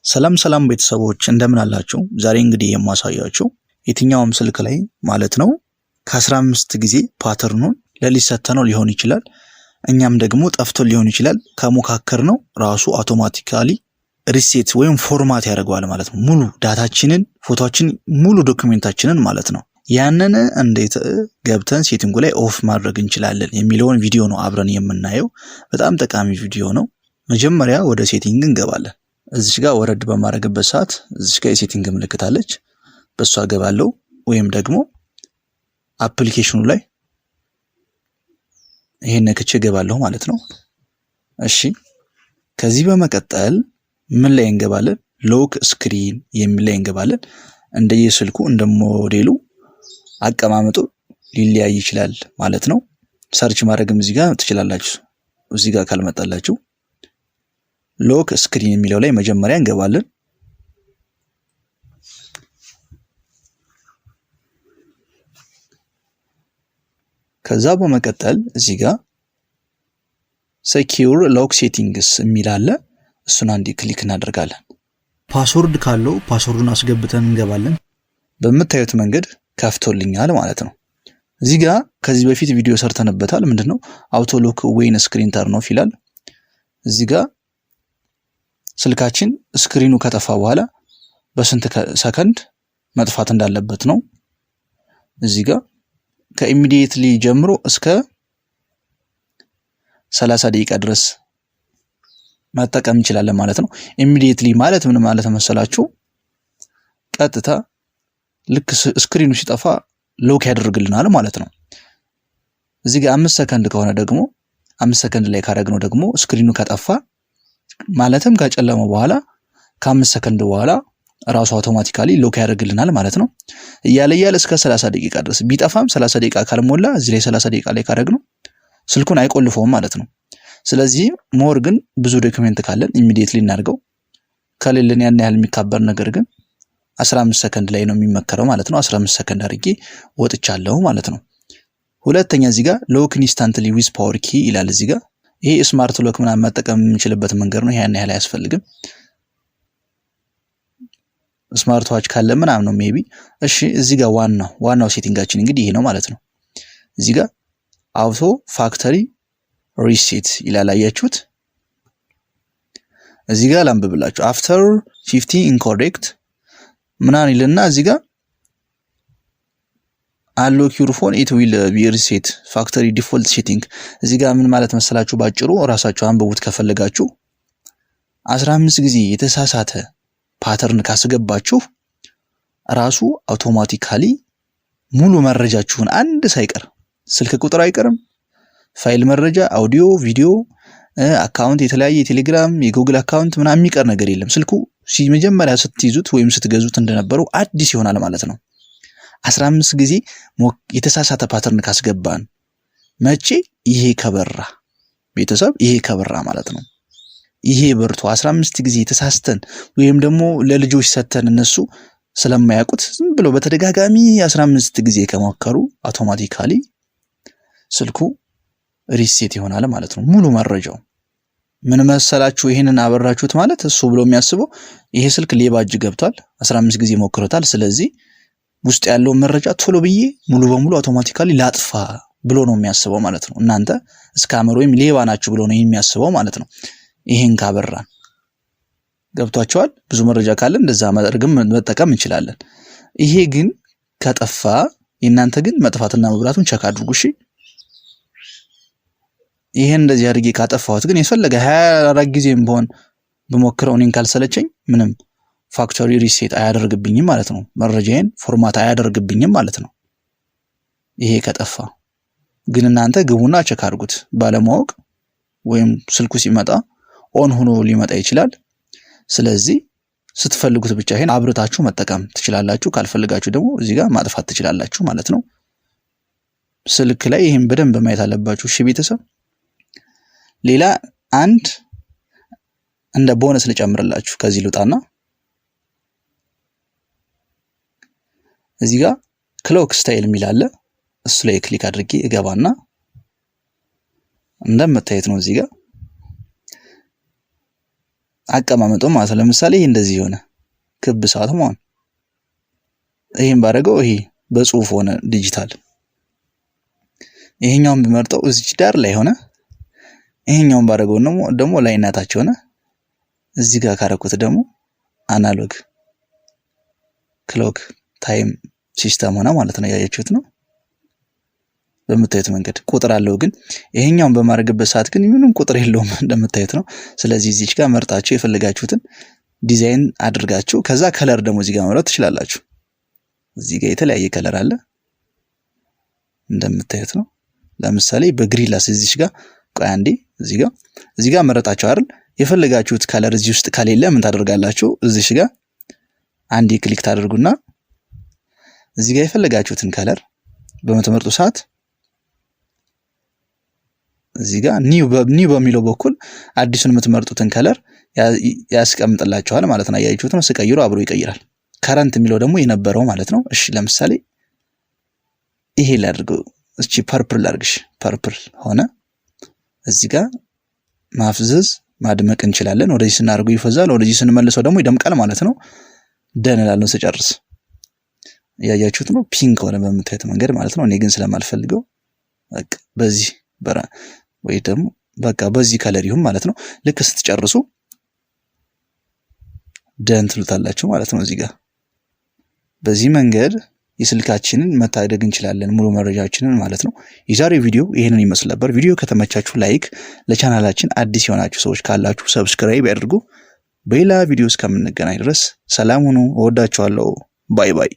ሰላም ቤተሰቦች እንደምን አላችሁ? ዛሬ እንግዲህ የማሳያችሁ የትኛውም ስልክ ላይ ማለት ነው ከ15 ጊዜ ፓተርኑን ለሊሰተነው ሊሆን ይችላል እኛም ደግሞ ጠፍቶ ሊሆን ይችላል ከሞካከርነው ራሱ አውቶማቲካሊ ሪሴት ወይም ፎርማት ያደርገዋል ማለት ነው። ሙሉ ዳታችንን፣ ፎቶአችንን፣ ሙሉ ዶክመንታችንን ማለት ነው። ያንን እንዴት ገብተን ሴቲንጉ ላይ ኦፍ ማድረግ እንችላለን የሚለውን ቪዲዮ ነው አብረን የምናየው። በጣም ጠቃሚ ቪዲዮ ነው። መጀመሪያ ወደ ሴቲንግ እንገባለን። እዚሽ ጋር ወረድ በማድረግበት ሰዓት እዚሽ ጋር የሴቲንግ ምልክት አለች። በሷ ገባለው ወይም ደግሞ አፕሊኬሽኑ ላይ ይሄን ነክቼ ገባለሁ ማለት ነው። እሺ ከዚህ በመቀጠል ምን ላይ እንገባለን? ሎክ ስክሪን የሚል ላይ እንገባለን። እንደየስልኩ እንደሞዴሉ አቀማመጡ ሊለያይ ይችላል ማለት ነው። ሰርች ማድረግም እዚህ ጋር ትችላላችሁ። እዚህ ጋር ካልመጣላችሁ ሎክ ስክሪን የሚለው ላይ መጀመሪያ እንገባለን። ከዛ በመቀጠል እዚህ ጋር ሴኪዩር ሎክ ሴቲንግስ የሚል አለ። እሱን አንዴ ክሊክ እናደርጋለን። ፓስወርድ ካለው ፓስወርዱን አስገብተን እንገባለን። በምታዩት መንገድ ከፍቶልኛል ማለት ነው። እዚህ ጋር ከዚህ በፊት ቪዲዮ ሰርተንበታል። ምንድነው አውቶ ሎክ ዌን ስክሪን ተርን ኦፍ ይላል። እዚህ ጋር ስልካችን ስክሪኑ ከጠፋ በኋላ በስንት ሰከንድ መጥፋት እንዳለበት ነው። እዚህ ጋር ከኢሚዲየትሊ ጀምሮ እስከ 30 ደቂቃ ድረስ መጠቀም እንችላለን ማለት ነው። ኢሚዲየትሊ ማለት ምን ማለት መሰላችሁ? ቀጥታ ልክ ስክሪኑ ሲጠፋ ሎክ ያደርግልናል ማለት ነው። እዚህ ጋር 5 ሰከንድ ከሆነ ደግሞ 5 ሰከንድ ላይ ካደረግነው ደግሞ ስክሪኑ ከጠፋ ማለትም ከጨለመ በኋላ ከ5 ሰከንድ በኋላ ራሱ አውቶማቲካሊ ሎክ ያደርግልናል ማለት ነው። እያለ እስከ 30 ደቂቃ ድረስ ቢጠፋም 30 ደቂቃ ካልሞላ እዚህ ላይ 30 ደቂቃ ላይ ካደረግነው ስልኩን አይቆልፈውም ማለት ነው። ስለዚህ ሞር ግን ብዙ ዶክመንት ካለን ኢሚዲየትሊ እናድርገው። ከሌለን ያን ያህል የሚካበር ነገር ግን 15 ሰከንድ ላይ ነው የሚመከረው ማለት ነው። 15 ሰከንድ አድርጌ ወጥቻለሁ ማለት ነው። ሁለተኛ እዚህ ጋር ሎክ ኢንስታንትሊ ዊዝ ፓወር ኪ ይላል። እዚህ ጋር ይሄ ስማርት ሎክ ምናምን መጠቀም የምንችልበት መንገድ ነው። ያን ያህል አያስፈልግም። ስማርት ዋች ካለ ምናምን ነው ሜቢ። እሺ እዚህ ጋር ዋናው ሴቲንጋችን እንግዲህ ይሄ ነው ማለት ነው። እዚህ ጋር አውቶ ፋክተሪ ሪሴት ይላል። አያችሁት? እዚህ ጋር ላንብብላችሁ። አፍተር 50 ኢንኮሬክት ምናምን ይልና እዚህ ጋር አንሎክ ዩር ፎን ኢት ዊል ቢ ሪሴት ፋክተሪ ዲፎልት ሴቲንግ። እዚህ ጋር ምን ማለት መሰላችሁ? ባጭሩ ራሳችሁ አንብቡት ከፈለጋችሁ 15 ጊዜ የተሳሳተ ፓተርን ካስገባችሁ ራሱ አውቶማቲካሊ ሙሉ መረጃችሁን አንድ ሳይቀር ስልክ ቁጥር አይቀርም፣ ፋይል መረጃ፣ አውዲዮ፣ ቪዲዮ፣ አካውንት፣ የተለያየ የቴሌግራም የጉግል አካውንት ምናምን የሚቀር ነገር የለም። ስልኩ መጀመሪያ ስትይዙት ወይም ስትገዙት እንደነበረው አዲስ ይሆናል ማለት ነው። 15 ጊዜ የተሳሳተ ፓተርን ካስገባን መቼ ይሄ ከበራ ቤተሰብ ይሄ ከበራ ማለት ነው። ይሄ በርቶ 15 ጊዜ ተሳስተን ወይም ደግሞ ለልጆች ሰተን እነሱ ስለማያውቁት ዝም ብሎ በተደጋጋሚ 15 ጊዜ ከሞከሩ አውቶማቲካሊ ስልኩ ሪሴት ይሆናል ማለት ነው። ሙሉ መረጃው ምን መሰላችሁ? ይሄንን አበራችሁት ማለት እሱ ብሎ የሚያስበው ይሄ ስልክ ሌባ እጅ ገብቷል፣ 15 ጊዜ ሞክሮታል፣ ስለዚህ ውስጥ ያለው መረጃ ቶሎ ብዬ ሙሉ በሙሉ አውቶማቲካሊ ላጥፋ ብሎ ነው የሚያስበው ማለት ነው። እናንተ ስካመር ወይም ሌባ ናችሁ ብሎ ነው የሚያስበው ማለት ነው። ይሄን ካበራን ገብቷቸዋል። ብዙ መረጃ ካለ እንደዛ ማድረግም መጠቀም እንችላለን። ይሄ ግን ከጠፋ የእናንተ ግን መጥፋትና መብራቱን ቸክ አድርጉ እሺ። ይሄን እንደዚህ አድርጌ ካጠፋሁት ግን የፈለገ 24 ጊዜም ቢሆን በሞክረው እኔን ካልሰለቸኝ ምንም ፋክተሪ ሪሴት አያደርግብኝም ማለት ነው። መረጃዬን ፎርማት አያደርግብኝም ማለት ነው። ይሄ ከጠፋ ግን እናንተ ግቡና ቸክ አድርጉት። ባለማወቅ ወይም ስልኩ ሲመጣ ኦን ሆኖ ሊመጣ ይችላል። ስለዚህ ስትፈልጉት ብቻ ይሄን አብርታችሁ መጠቀም ትችላላችሁ። ካልፈልጋችሁ ደግሞ እዚህ ጋር ማጥፋት ትችላላችሁ ማለት ነው። ስልክ ላይ ይሄን በደንብ ማየት አለባችሁ እሺ ቤተሰብ። ሌላ አንድ እንደ ቦነስ ልጨምርላችሁ። ከዚህ ልውጣና እዚህ ጋር ክሎክ ስታይል የሚል አለ። እሱ ላይ ክሊክ አድርጌ እገባና እንደምታዩት ነው እዚህ ጋር አቀማመጡ ማለት ነው። ለምሳሌ ይሄ እንደዚህ የሆነ ክብ ሰዓት መሆን ይሄን ባደረገው ይሄ በጽሁፍ ሆነ ዲጂታል። ይሄኛውን ብመርጠው እዚህ ዳር ላይ ሆነ። ይሄኛውን ባደረገው ደግሞ ላይ እናታች ሆነ። እዚህ ጋር ካረኩት ደግሞ አናሎግ ክሎክ ታይም ሲስተም ሆነ ማለት ነው። ያያችሁት ነው በምታዩት መንገድ ቁጥር አለው። ግን ይሄኛውን በማድረግበት ሰዓት ግን ምንም ቁጥር የለውም እንደምታዩት ነው። ስለዚህ እዚች ጋር መርጣችሁ የፈለጋችሁትን ዲዛይን አድርጋችሁ ከዛ ከለር ደግሞ እዚህ ጋር መምረጥ ትችላላችሁ። እዚህ ጋር የተለያየ ከለር አለ እንደምታዩት ነው። ለምሳሌ በግሪላስ እዚች ጋር ቆይ አንዴ እዚህ ጋር መረጣችሁ አይደል? የፈለጋችሁት ከለር እዚህ ውስጥ ከሌለ ምን ታደርጋላችሁ? እዚች ጋር አንዴ ክሊክ ታደርጉና እዚህ ጋር የፈለጋችሁትን ከለር በመተመርጡ ሰዓት እዚህ ጋር ኒው በሚለው በኩል አዲሱን የምትመርጡትን ከለር ያስቀምጥላችኋል ማለት ነው። አያችሁት ነው። ስቀይሩ አብሮ ይቀይራል። ከረንት የሚለው ደግሞ የነበረው ማለት ነው። እሺ ለምሳሌ ይሄ ላድርገው። እቺ ፐርፕል ላድርግሽ። ፐርፕል ሆነ። እዚህ ጋር ማፍዘዝ ማድመቅ እንችላለን። ወደዚህ ስናደርገው ይፈዛል፣ ወደዚህ ስንመልሰው ደግሞ ይደምቃል ማለት ነው። ደን እላለሁ ስጨርስ። ያያችሁት ነው። ፒንክ ሆነ በምታዩት መንገድ ማለት ነው። እኔ ግን ስለማልፈልገው በቃ በዚህ ወይ ደግሞ በቃ በዚህ ከለር ይሁን ማለት ነው። ልክ ስትጨርሱ ደን ትሉታላችሁ ማለት ነው። እዚህ ጋር በዚህ መንገድ የስልካችንን መታደግ እንችላለን፣ ሙሉ መረጃችንን ማለት ነው። የዛሬው ቪዲዮ ይሄንን ይመስል ነበር። ቪዲዮ ከተመቻችሁ ላይክ፣ ለቻናላችን አዲስ የሆናችሁ ሰዎች ካላችሁ ሰብስክራይብ ያድርጉ። በሌላ ቪዲዮ እስከምንገናኝ ድረስ ሰላም ሁኑ። እወዳችኋለሁ። ባይ ባይ።